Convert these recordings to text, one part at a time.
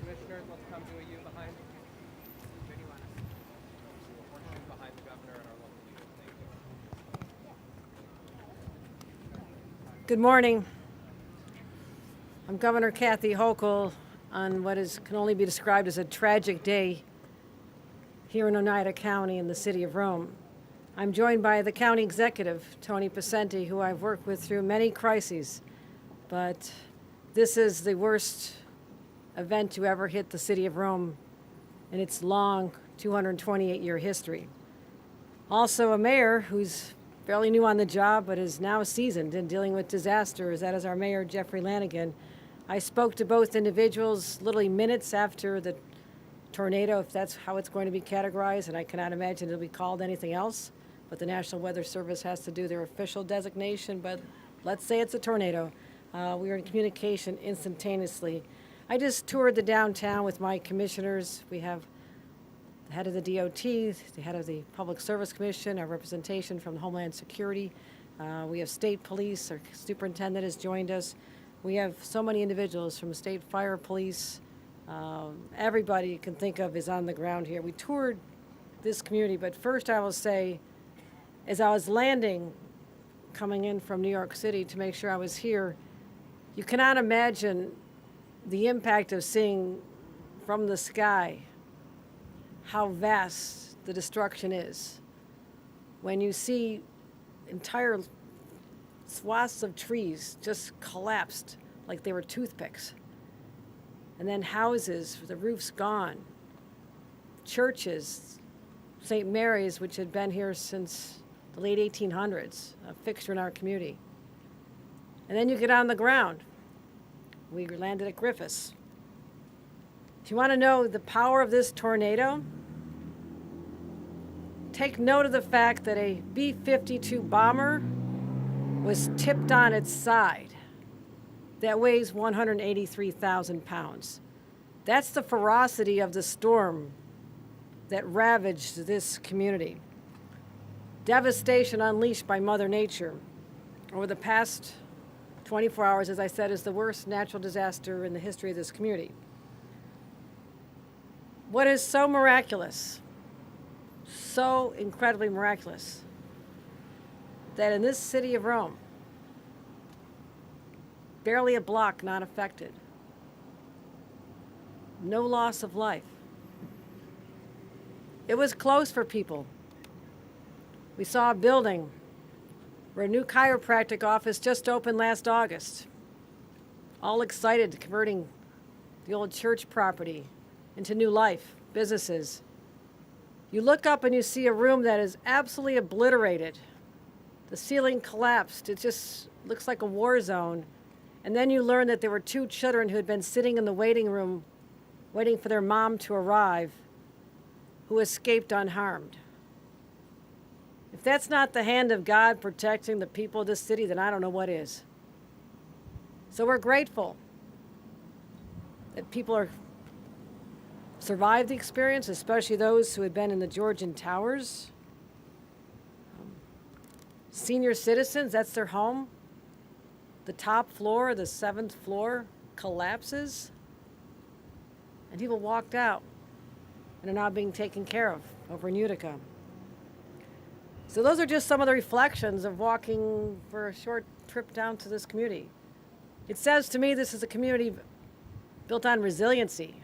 Commissioners, let's come to a U behind. Where do you want us? Horseshoe behind the governor and our local leaders. Thank you. Good morning. I'm Governor Kathy Hochul on what can only be described as a tragic day here in Oneida County in the city of Rome. I'm joined by the county executive, Tony Pacenti, who I've worked with through many crises, but this is the worst event to ever hit the city of Rome in its long 228-year history. Also a mayor who's fairly new on the job but is now seasoned in dealing with disasters. That is our mayor, Jeffrey Lanigan. I spoke to both individuals literally minutes after the tornado, if that's how it's going to be categorized, and I cannot imagine it'll be called anything else, but the National Weather Service has to do their official designation, but let's say it's a tornado. We were in communication instantaneously. I just toured the downtown with my commissioners. We have the head of the DOT, the head of the Public Service Commission, our representation from Homeland Security. We have state police, our superintendent has joined us. We have so many individuals from state fire police. Everybody you can think of is on the ground here. We toured this community, but first I will say, as I was landing, coming in from New York City to make sure I was here, you cannot imagine the impact of seeing from the sky how vast the destruction is. When you see entire swaths of trees just collapsed like they were toothpicks, and then houses, the roofs gone, churches, St. Mary's, which had been here since the late 1800s, a fixture in our community. And then you get on the ground. We landed at Griffiths. If you want to know the power of this tornado, take note of the fact that a B-52 bomber was tipped on its side. That weighs 183,000 pounds. That's the ferocity of the storm that ravaged this community. Devastation unleashed by Mother Nature over the past 24 hours, as I said, is the worst natural disaster in the history of this community. What is so miraculous, so incredibly miraculous, that in this city of Rome, barely a block not affected, no loss of life. It was close for people. We saw a building where a new chiropractic office just opened last August. All excited, converting the old church property into new life, businesses. You look up and you see a room that is absolutely obliterated. The ceiling collapsed. It just looks like a war zone. And then you learn that there were 2 children who had been sitting in the waiting room waiting for their mom to arrive, who escaped unharmed. If that's not the hand of God protecting the people of this city, then I don't know what is. So we're grateful that people are survived the experience, especially those who had been in the Georgian towers. Senior citizens, that's their home. The top floor, the 7th floor, collapses. And people walked out and are now being taken care of over in Utica. So those are just some of the reflections of walking for a short trip down to this community. It says to me this is a community built on resiliency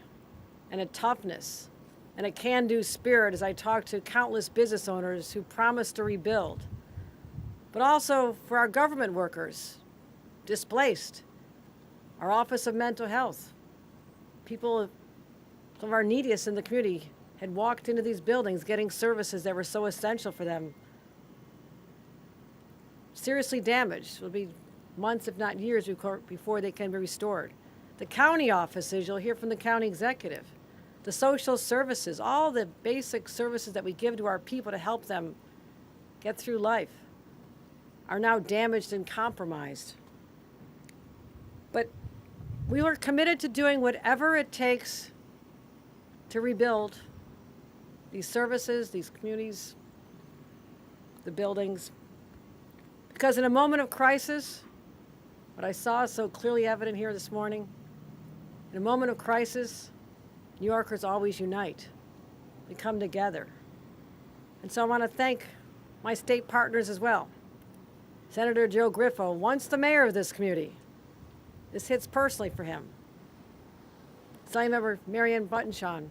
and a toughness and a can-do spirit, as I talk to countless business owners who promise to rebuild. But also for our government workers, displaced, our Office of Mental Health, people, some of our neediest in the community had walked into these buildings getting services that were so essential for them. Seriously damaged. It'll be months, if not years, before they can be restored. The county offices, you'll hear from the county executive. The social services, all the basic services that we give to our people to help them get through life, are now damaged and compromised. But we were committed to doing whatever it takes to rebuild these services, these communities, the buildings. Because in a moment of crisis, what I saw is so clearly evident here this morning, in a moment of crisis, New Yorkers always unite. We come together. And so I want to thank my state partners as well. Senator Joe Griffo, once the mayor of this community. This hits personally for him. Assembly Member Marianne Buttonshaw,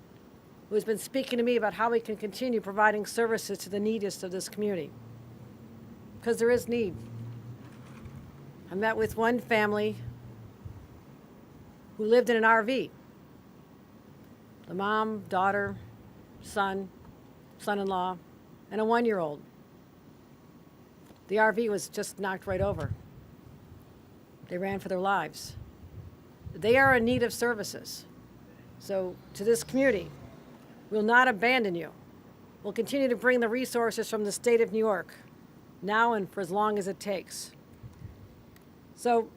who has been speaking to me about how we can continue providing services to the neediest of this community. Because there is need. I met with one family who lived in an RV. The mom, daughter, son, son-in-law, and a 1-year-old. The RV was just knocked right over. They ran for their lives. They are in need of services. So to this community, we'll not abandon you. We'll continue to bring the resources from the state of New York, now and for as long as it takes. So,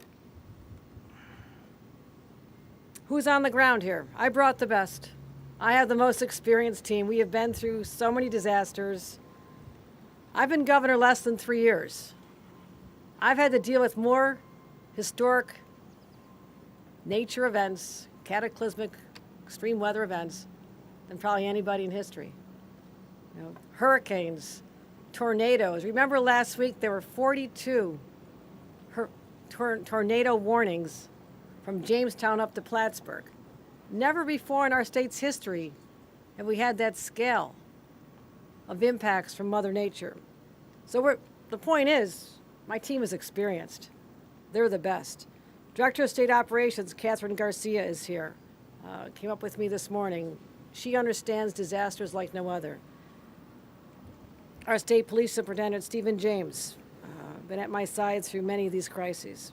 who's on the ground here? I brought the best. I have the most experienced team. We have been through so many disasters. I've been governor less than 3 years. I've had to deal with more historic nature events, cataclysmic, extreme weather events than probably anybody in history. You know, hurricanes, tornadoes. Remember last week there were 42 tornado warnings from Jamestown up to Plattsburgh. Never before in our state's history have we had that scale of impacts from Mother Nature. So the point is, my team is experienced. They're the best. Director of State Operations, Catherine Garcia, is here. Came up with me this morning. She understands disasters like no other. Our State Police Superintendent, Stephen James, been at my side through many of these crises.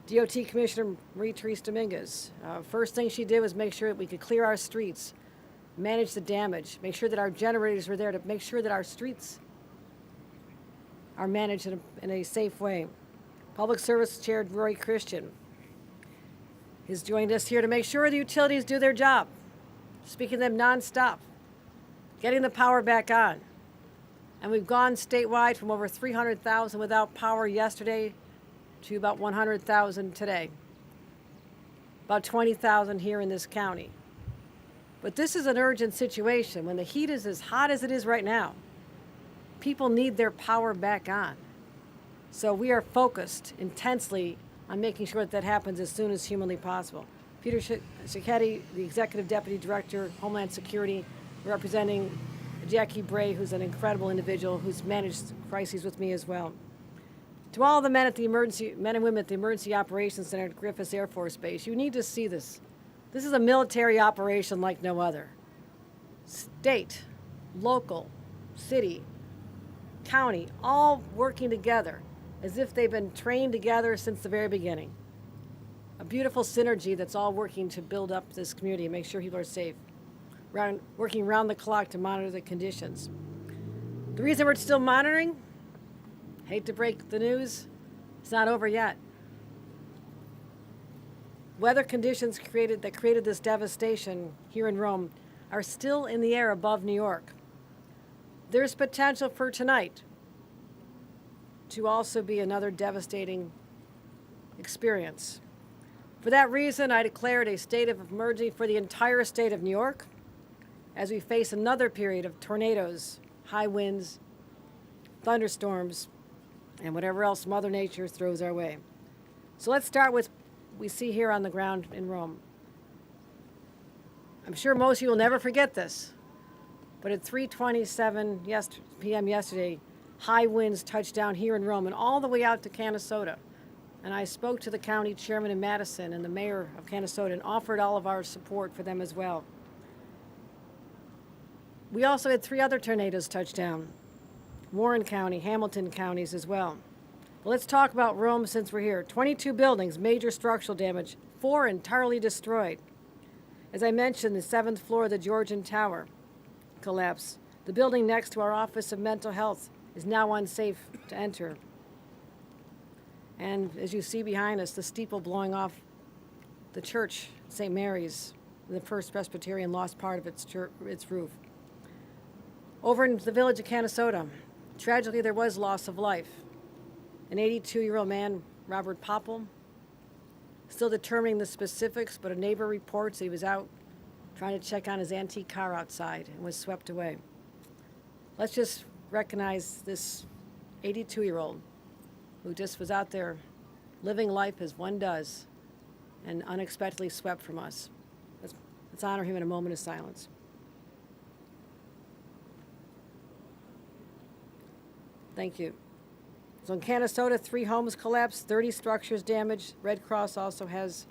DOT Commissioner Marie-Therese Dominguez. First thing she did was make sure that we could clear our streets, manage the damage, make sure that our generators were there to make sure that our streets are managed in a safe way. Public Service Chair Roy Christian has joined us here to make sure the utilities do their job, speaking to them nonstop. getting the power back on. And we've gone statewide from over 300,000 without power yesterday to about 100,000 today. About 20,000 here in this county. But this is an urgent situation. When the heat is as hot as it is right now, people need their power back on. So we are focused intensely on making sure that happens as soon as humanly possible. Peter Cicchetti, the Executive Deputy Director, Homeland Security, representing Jackie Bray, who's an incredible individual who's managed crises with me as well. To all the men and women at the Emergency Operations Center at Griffiths Air Force Base, you need to see this. This is a military operation like no other. State, local, city, county, all working together as if they've been trained together since the very beginning. A beautiful synergy that's all working to build up this community and make sure people are safe. Working round the clock to monitor the conditions. The reason we're still monitoring, hate to break the news, it's not over yet. Weather conditions that created this devastation here in Rome are still in the air above New York. There's potential for tonight to also be another devastating experience. For that reason, I declared a state of emergency for the entire state of New York as we face another period of tornadoes, high winds, thunderstorms, and whatever else Mother Nature throws our way. So let's start with what we see here on the ground in Rome. I'm sure most of you will never forget this, but at 3:27 p.m. yesterday, high winds touched down here in Rome and all the way out to Canastota. And I spoke to the county chairman in Madison and the mayor of Canastota and offered all of our support for them as well. We also had 3 other tornadoes touch down, Warren County, Hamilton counties as well. But let's talk about Rome since we're here. 22 buildings, major structural damage, 4 entirely destroyed. As I mentioned, the 7th floor of the Georgian Tower collapsed. The building next to our Office of Mental Health is now unsafe to enter. And as you see behind us, the steeple blowing off the church, St. Mary's, the First Presbyterian, lost part of its roof. Over in the village of Canastota, tragically there was loss of life. An 82-year-old man, Robert Popple, still determining the specifics, but a neighbor reports he was out trying to check on his antique car outside and was swept away. Let's just recognize this 82-year-old who just was out there living life as one does and unexpectedly swept from us. Let's honor him in a moment of silence. Thank you. So in Canastota, 3 homes collapsed, 30 structures damaged. Red Cross also has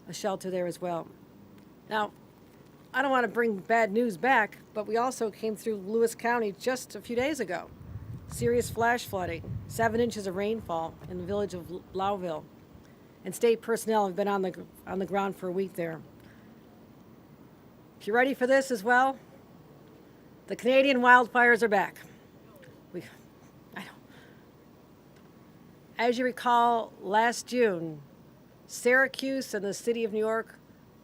a shelter there as well. Now, I don't want to bring bad news back, but we also came through Lewis County just a few days ago. Serious flash flooding, 7 inches of rainfall in the village of Blauville. And state personnel have been on the ground for a week there. If you're ready for this as well, the Canadian wildfires are back. As you recall, last June, Syracuse and the city of New York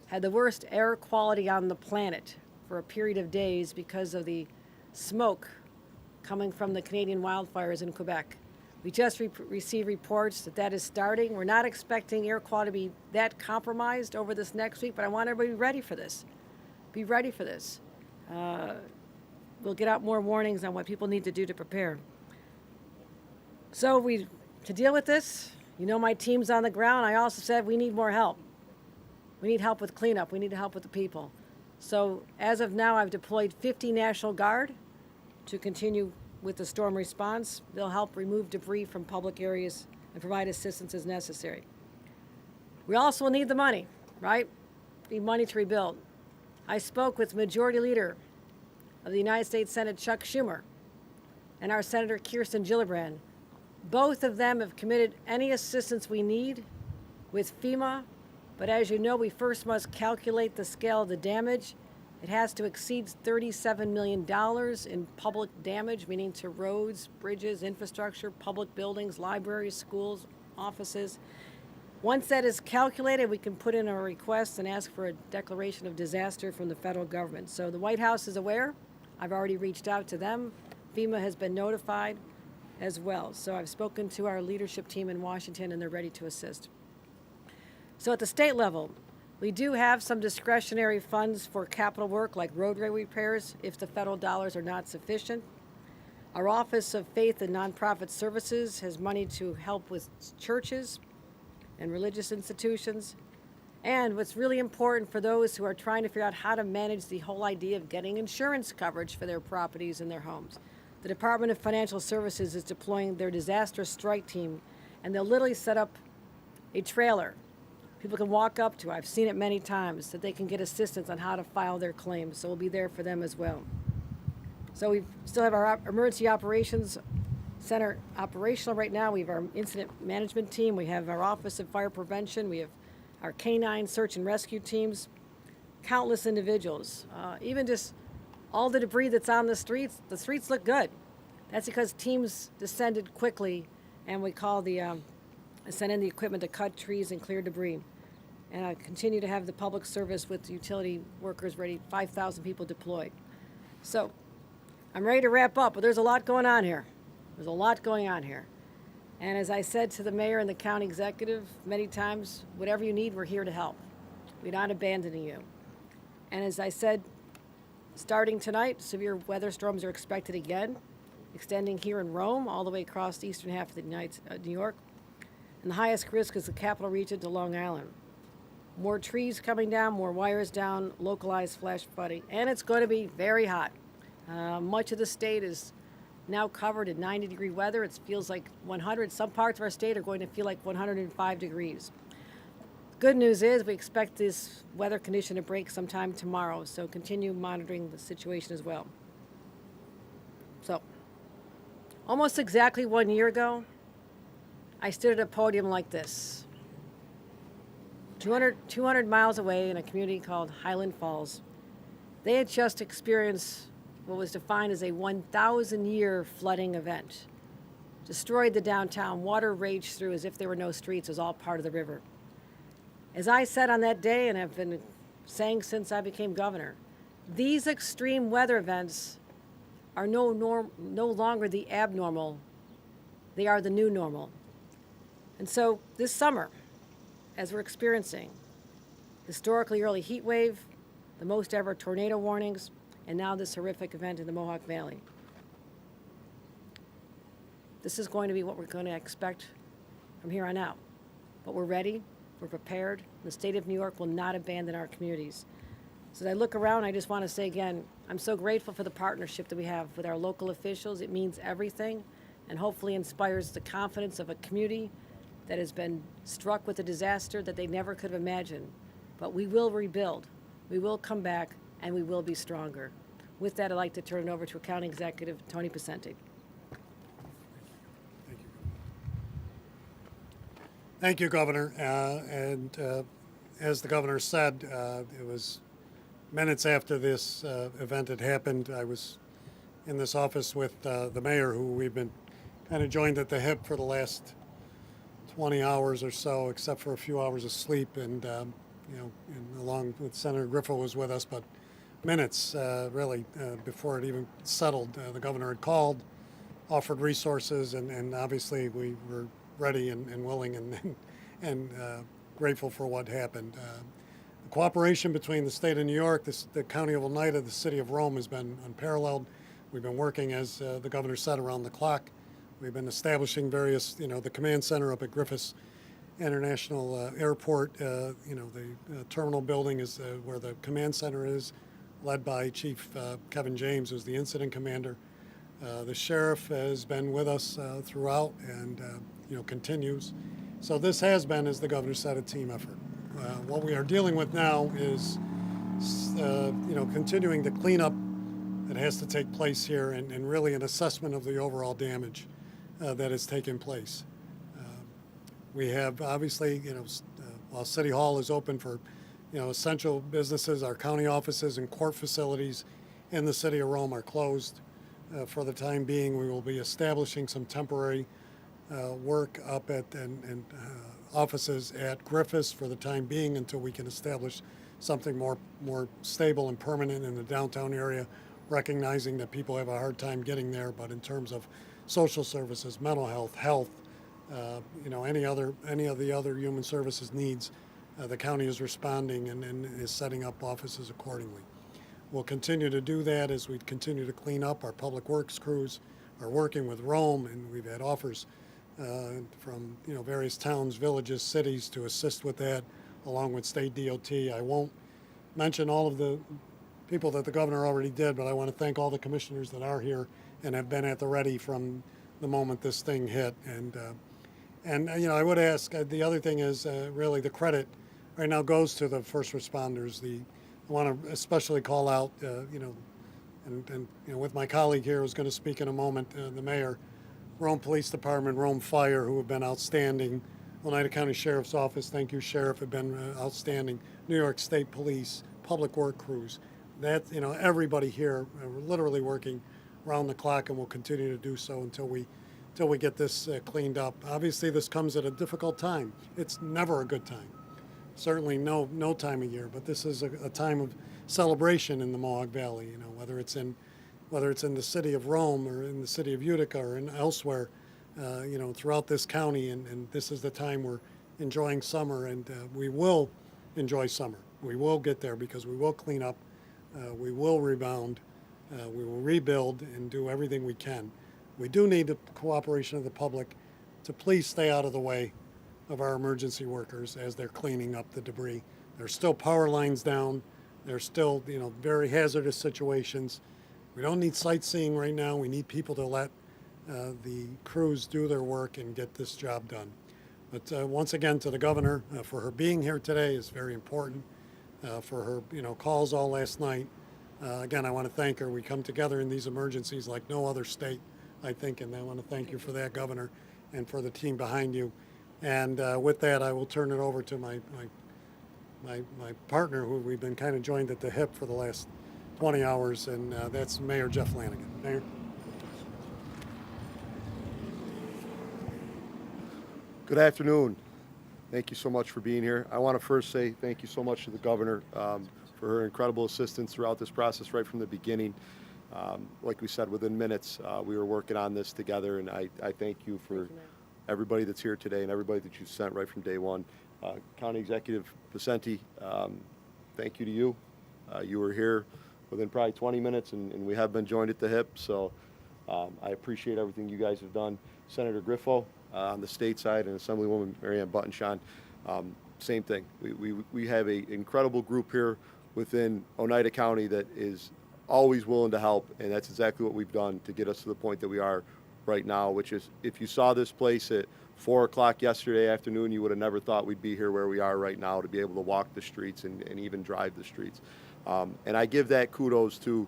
had the worst air quality on the planet for a period of days because of the smoke coming from the Canadian wildfires in Quebec. We just received reports that is starting. We're not expecting air quality to be that compromised over this next week, but I want everybody to be ready for this. Be ready for this. We'll get out more warnings on what people need to do to prepare. So to deal with this, you know my team's on the ground. I also said we need more help. We need help with cleanup. We need help with the people. So as of now, I've deployed 50 National Guard to continue with the storm response. They'll help remove debris from public areas and provide assistance as necessary. We also need the money, right? We need money to rebuild. I spoke with Majority Leader of the United States Senate, Chuck Schumer, and our Senator Kirsten Gillibrand. Both of them have committed any assistance we need with FEMA, but as you know, we first must calculate the scale of the damage. It has to exceed $37 million in public damage, meaning to roads, bridges, infrastructure, public buildings, libraries, schools, offices. Once that is calculated, we can put in a request and ask for a declaration of disaster from the federal government. So the White House is aware. I've already reached out to them. FEMA has been notified as well. So I've spoken to our leadership team in Washington, and they're ready to assist. So at the state level, we do have some discretionary funds for capital work like roadway repairs if the federal dollars are not sufficient. Our Office of Faith and Nonprofit Services has money to help with churches and religious institutions. And what's really important for those who are trying to figure out how to manage the whole idea of getting insurance coverage for their properties and their homes. The Department of Financial Services is deploying their disaster strike team, and they'll literally set up a trailer people can walk up to. I've seen it many times, that they can get assistance on how to file their claims. So we'll be there for them as well. So we still have our Emergency Operations Center operational right now. We have our incident management team. We have our Office of Fire Prevention. We have our canine search and rescue teams, countless individuals. Even just all the debris that's on the streets look good. That's because teams descended quickly, and we call send in the equipment to cut trees and clear debris. And I continue to have the public service with utility workers ready, 5,000 people deployed. So I'm ready to wrap up, but there's a lot going on here. There's a lot going on here. And as I said to the mayor and the county executive many times, whatever you need, we're here to help. We're not abandoning you. And as I said, starting tonight, severe weather storms are expected again, extending here in Rome all the way across the eastern half of New York. And the highest risk is the capital region to Long Island. More trees coming down, more wires down, localized flash flooding, and it's going to be very hot. Much of the state is now covered in 90-degree weather. It feels like 100. Some parts of our state are going to feel like 105 degrees. Good news is we expect this weather condition to break sometime tomorrow, so continue monitoring the situation as well. So, almost exactly 1 year ago, I stood at a podium like this, 200 miles away in a community called Highland Falls. They had just experienced what was defined as a 1,000-year flooding event. Destroyed the downtown, water raged through as if there were no streets, it was all part of the river. As I said on that day, and have been saying since I became governor, these extreme weather events are no longer the abnormal, they are the new normal. And so this summer, as we're experiencing historically early heat wave, the most ever tornado warnings, and now this horrific event in the Mohawk Valley, this is going to be what we're going to expect from here on out. But we're ready, we're prepared. The state of New York will not abandon our communities. So as I look around, I just want to say again, I'm so grateful for the partnership that we have with our local officials. It means everything, and hopefully inspires the confidence of a community that has been struck with a disaster that they never could have imagined. But we will rebuild, we will come back, and we will be stronger. With that, I'd like to turn it over to County Executive Tony Picente. Thank you, Governor. As the Governor said, it was minutes after this event had happened. I was in this office with the mayor, who we've been kind of joined at the hip for the last 20 hours or so, except for a few hours of sleep. And, along with Senator Griffith was with us, but minutes, really, before it even settled. The Governor had called, offered resources, and obviously we were ready and willing and grateful for what happened. The cooperation between the state of New York, the County of Oneida, the City of Rome has been unparalleled. We've been working, as the Governor said, around the clock. We've been establishing various, the command center up at Griffiths International Airport. The terminal building is where the command center is, led by Chief Kevin James, who's the incident commander. The sheriff has been with us throughout and, continues. So this has been, as the Governor said, a team effort. What we are dealing with now is, continuing the cleanup that has to take place here and really an assessment of the overall damage that has taken place. We have obviously, while City Hall is open for, essential businesses, our county offices and court facilities in the City of Rome are closed. For the time being, we will be establishing some temporary work up at and offices at Griffiths for the time being until we can establish something more stable and permanent in the downtown area, recognizing that people have a hard time getting there. But in terms of social services, mental health, any of the other human services needs, the county is responding and is setting up offices accordingly. We'll continue to do that as we continue to clean up. Our public works crews are working with Rome, and we've had offers from various towns, villages, cities to assist with that, along with state DOT. I won't mention all of the people that the governor already did, but I want to thank all the commissioners that are here and have been at the ready from the moment this thing hit. And I would ask, the other thing is really the credit right now goes to the first responders. I want to especially call out, with my colleague here who's going to speak in a moment, the mayor, Rome Police Department, Rome Fire, who have been outstanding. Oneida County Sheriff's Office, thank you, Sheriff, have been outstanding. New York State Police, Public Work Crews. That, everybody here, we're literally working around the clock, and we'll continue to do so until we get this cleaned up. Obviously, this comes at a difficult time. It's never a good time. Certainly no time of year, but this is a time of celebration in the Mohawk Valley. Whether it's in the city of Rome or in the city of Utica or elsewhere, throughout this county, and this is the time we're enjoying summer, and we will enjoy summer. We will get there because we will clean up, we will rebound, we will rebuild and do everything we can. We do need the cooperation of the public to please stay out of the way of our emergency workers as they're cleaning up the debris. There's still power lines down. There's still, very hazardous situations. We don't need sightseeing right now. We need people to let the crews do their work and get this job done. But once again, to the governor, for her being here today is very important. For her, calls all last night. Again, I want to thank her. We come together in these emergencies like no other state, I think, and I want to thank you for that, Governor, and for the team behind you. And with that, I will turn it over to my partner, who we've been kind of joined at the hip for the last 20 hours, and that's Mayor Jeff Flanagan. Mayor. Good afternoon. Thank you so much for being here. I want to first say thank you so much to the governor for her incredible assistance throughout this process right from the beginning. Like we said, within minutes, we were working on this together, and I thank you for everybody that's here today and everybody that you've sent right from day one. County Executive Pacenti, thank you to you. You were here within probably 20 minutes, and we have been joined at the hip, so I appreciate everything you guys have done. Senator Griffo on the state side, and Assemblywoman Marianne Buttonshaw, same thing. We have an incredible group here within Oneida County that is always willing to help, and that's exactly what we've done to get us to the point that we are right now, which is, if you saw this place at 4 o'clock yesterday afternoon, you would have never thought we'd be here where we are right now, to be able to walk the streets and even drive the streets. And I give that kudos to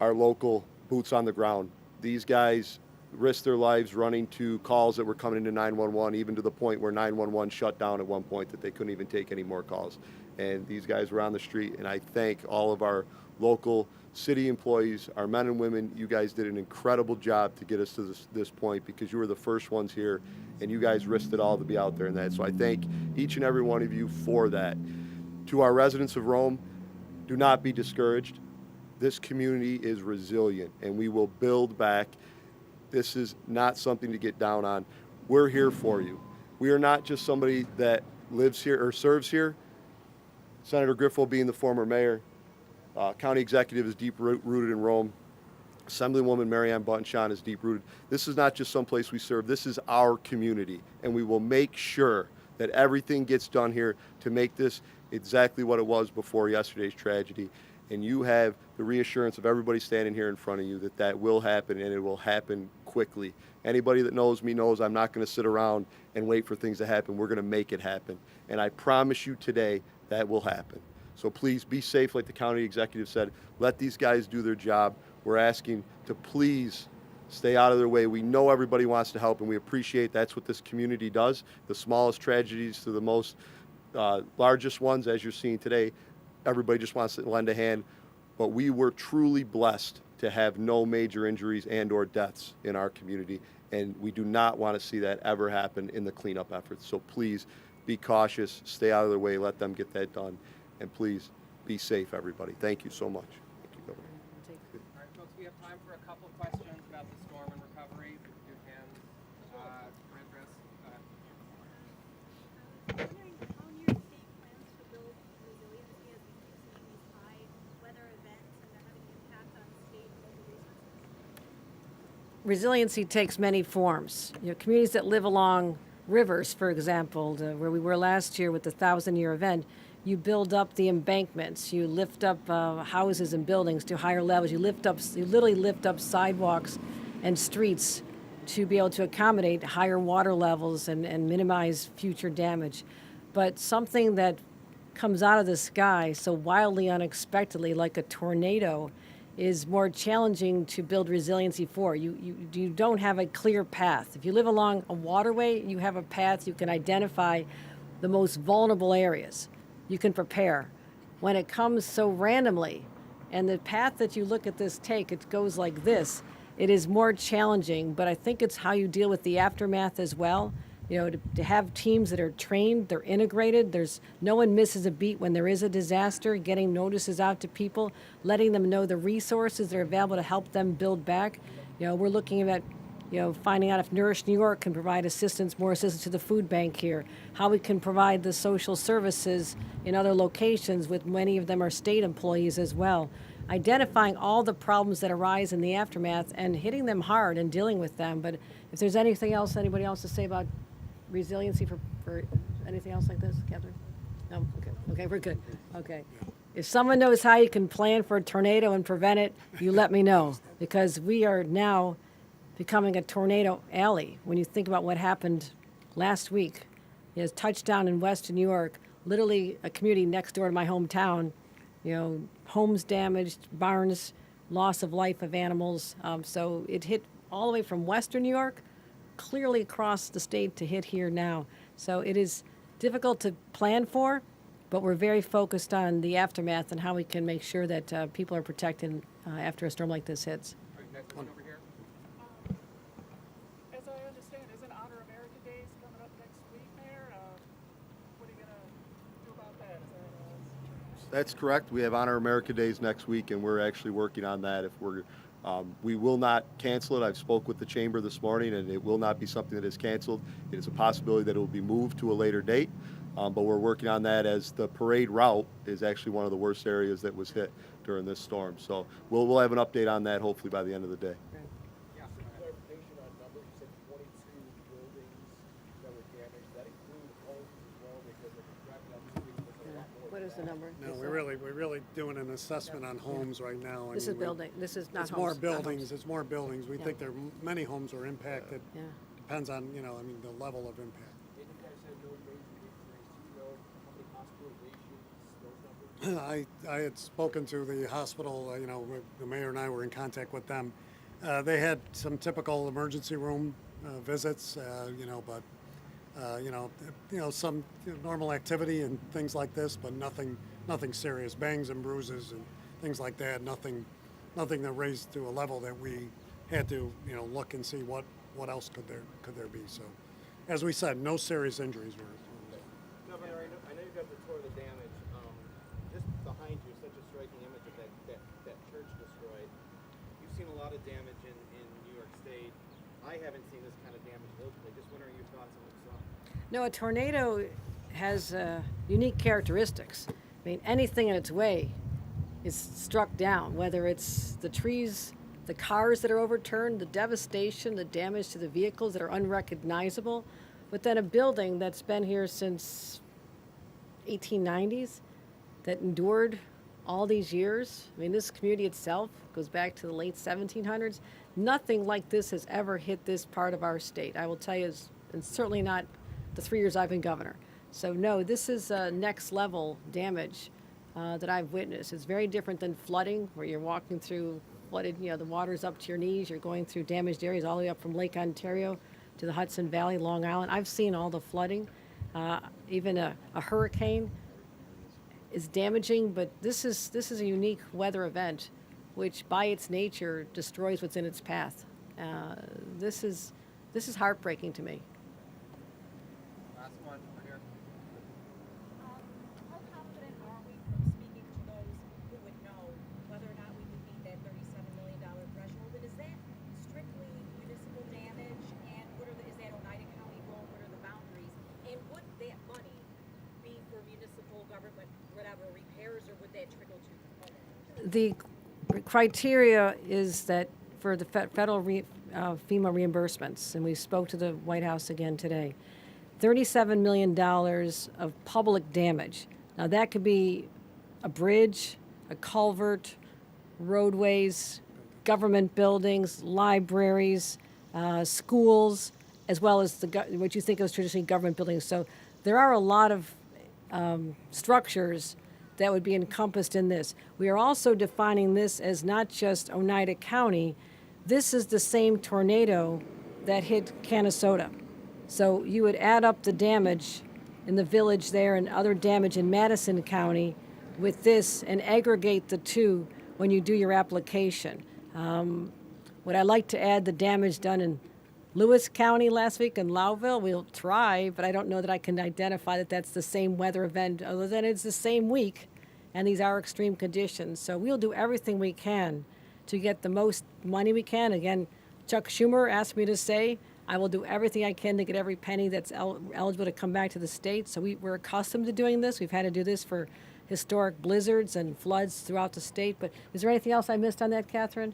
our local boots on the ground. These guys risked their lives running to calls that were coming into 911, even to the point where 911 shut down at one point, that they couldn't even take any more calls. And these guys were on the street, and I thank all of our local city employees, our men and women. You guys did an incredible job to get us to this point, because you were the first ones here, and you guys risked it all to be out there in that. So I thank each and every one of you for that. To our residents of Rome, do not be discouraged. This community is resilient, and we will build back. This is not something to get down on. We're here for you. We are not just somebody that lives here or serves here. Senator Griffo being the former mayor, County Executive is deep rooted in Rome. Assemblywoman Marianne Buttonshaw is deep rooted. This is not just some place we serve. This is our community, and we will make sure that everything gets done here to make this exactly what it was before yesterday's tragedy. And you have the reassurance of everybody standing here in front of you that that will happen, and it will happen quickly. Anybody that knows me knows I'm not going to sit around and wait for things to happen. We're going to make it happen. And I promise you today that will happen. So please be safe, like the county executive said. Let these guys do their job. We're asking to please stay out of their way. We know everybody wants to help, and we appreciate that's what this community does. The smallest tragedies to the most largest ones, as you're seeing today, everybody just wants to lend a hand. But we were truly blessed to have no major injuries and or deaths in our community. and we do not want to see that ever happen in the cleanup efforts. So please be cautious, stay out of their way, let them get that done, and please be safe, everybody. Thank you so much. Thank you, Governor. All right, folks, we have time for a couple questions about the storm and recovery. You can, Chris, Wondering how New York State plans to build resiliency as we keep seeing these high weather events and they're having an impact on state and local resources? Resiliency takes many forms. Communities that live along rivers, for example, where we were last year with the 1,000-year event, you build up the embankments, you lift up houses and buildings to higher levels, you literally lift up sidewalks and streets to be able to accommodate higher water levels and minimize future damage. But something that comes out of the sky so wildly unexpectedly, like a tornado, is more challenging to build resiliency for. You don't have a clear path. If you live along a waterway, you have a path, you can identify the most vulnerable areas. You can prepare. When it comes so randomly, and the path that you look at this take, it goes like this, it is more challenging, but I think it's how you deal with the aftermath as well. To have teams that are trained, they're integrated, no one misses a beat when there is a disaster, getting notices out to people, letting them know the resources that are available to help them build back. We're looking at, finding out if Nourish New York can provide more assistance to the food bank here, how we can provide the social services in other locations, with many of them are state employees as well. Identifying all the problems that arise in the aftermath and hitting them hard and dealing with them. But if there's anything else, anybody else to say about resiliency for anything else like this, Catherine? No? Okay, we're good. Okay. If someone knows how you can plan for a tornado and prevent it, you let me know, because we are now becoming a tornado alley. When you think about what happened last week, touchdown in Western New York, literally a community next door to my hometown, homes damaged, barns, loss of life of animals. So it hit all the way from Western New York, clearly across the state to hit here now. So it is difficult to plan for, but we're very focused on the aftermath and how we can make sure that people are protected after a storm like this hits. all right, next one over here. As I understand, isn't Honor America Days coming up next week, Mayor? What are you going to do about that? That's correct. We have Honor America Days next week, and we're actually working on that. We will not cancel it. I've spoke with the chamber this morning, and it will not be something that is canceled. It is a possibility that it will be moved to a later date, but we're working on that, as the parade route is actually one of the worst areas that was hit during this storm. So we'll have an update on that hopefully by the end of the day. Yeah. Clarification on numbers, you said 22 buildings that were damaged. That include homes as well, because if you're driving down the street, there's a lot more. What is the number? No, we're really doing an assessment on homes right now. This is building. This is not It's homes. more not buildings. homes. It's more buildings. We Yeah. think many homes were impacted. Yeah. Depends on, the level of impact. And you guys had no major injuries. Do you know how many hospitalizations, those numbers? I had spoken to the hospital, the mayor and I were in contact with them. They had some typical emergency room visits, but some normal activity and things like this, but nothing serious, bangs and bruises and things like that. Nothing that raised to a level that we had to, look and see what else could there be. So, as we said, no serious injuries were. Governor, I know you've got the tour of the damage. Just behind you, such a striking image of that church destroyed. You've seen a lot of damage in New York State. I haven't seen this kind of damage locally. Just wondering your thoughts on what you saw. No, a tornado has unique characteristics. I mean, anything in its way is struck down, whether it's the trees, the cars that are overturned, the devastation, the damage to the vehicles that are unrecognizable. But then a building that's been here since 1890s, that endured all these years. I mean, this community itself goes back to the late 1700s. Nothing like this has ever hit this part of our state. I will tell you, and certainly not the 3 years I've been governor. So no, this is next level damage that I've witnessed. It's very different than flooding, where you're walking through flooded, the water's up to your knees. You're going through damaged areas all the way up from Lake Ontario to the Hudson Valley, Long Island. I've seen all the flooding. Even a hurricane is damaging, but this is a unique weather event, which by its nature destroys what's in its path. This is This is heartbreaking to me. Last one over here. How confident are we from speaking to those who would know whether or not we would meet that $37 million threshold? And is that strictly municipal damage? And is that Oneida County role? What are the boundaries? And would that money be for municipal government, whatever, repairs, or would that trickle to homeowners? The criteria is that for the federal FEMA reimbursements, and we spoke to the White House again today, $37 million of public damage. Now that could be a bridge, a culvert, roadways, government buildings, libraries, schools, as well as what you think of as traditionally government buildings. So there are a lot of structures that would be encompassed in this. We are also defining this as not just Oneida County. This is the same tornado that hit Canastota. So you would add up the damage in the village there and other damage in Madison County with this and aggregate the two when you do your application. Would I like to add the damage done in Lewis County last week in Lowville? We'll try, but I don't know that I can identify that that's the same weather event, other than it's the same week, and these are extreme conditions. So we'll do everything we can to get the most money we can. Again, Chuck Schumer asked me to say, I will do everything I can to get every penny that's eligible to come back to the state. So we're accustomed to doing this. We've had to do this for historic blizzards and floods throughout the state. But is there anything else I missed on that, Catherine?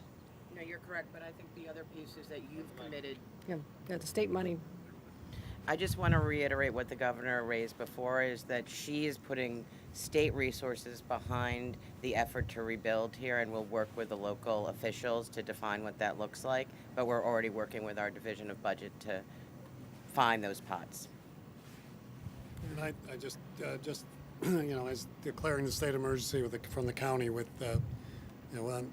No, you're correct, but I think the other piece is that you've committed. Yeah, the state money. I just want to reiterate what the governor raised before, is that she is putting state resources behind the effort to rebuild here, and we'll work with the local officials to define what that looks like, but we're already working with our division of budget to find those pots. And I just as declaring the state of emergency from the county with,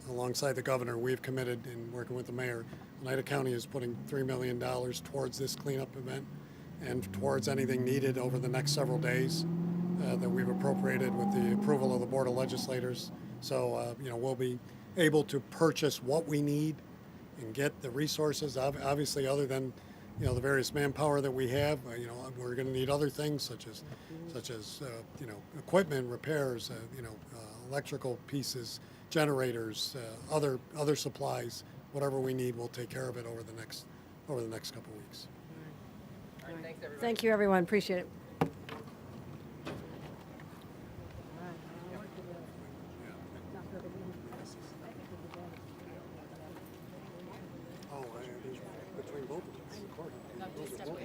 alongside the governor, we've committed in working with the mayor. Oneida County is putting $3 million towards this cleanup event and towards anything needed over the next several days that we've appropriated with the approval of the Board of Legislators. So, we'll be able to purchase what we need and get the resources, obviously, other than, the various manpower that we have. We're going to need other things such as equipment, repairs, electrical pieces, generators, other supplies. Whatever we need, we'll take care of it over the next couple of weeks. All right, thanks, everybody. Thank you, everyone. Appreciate it. Oh, between both of us,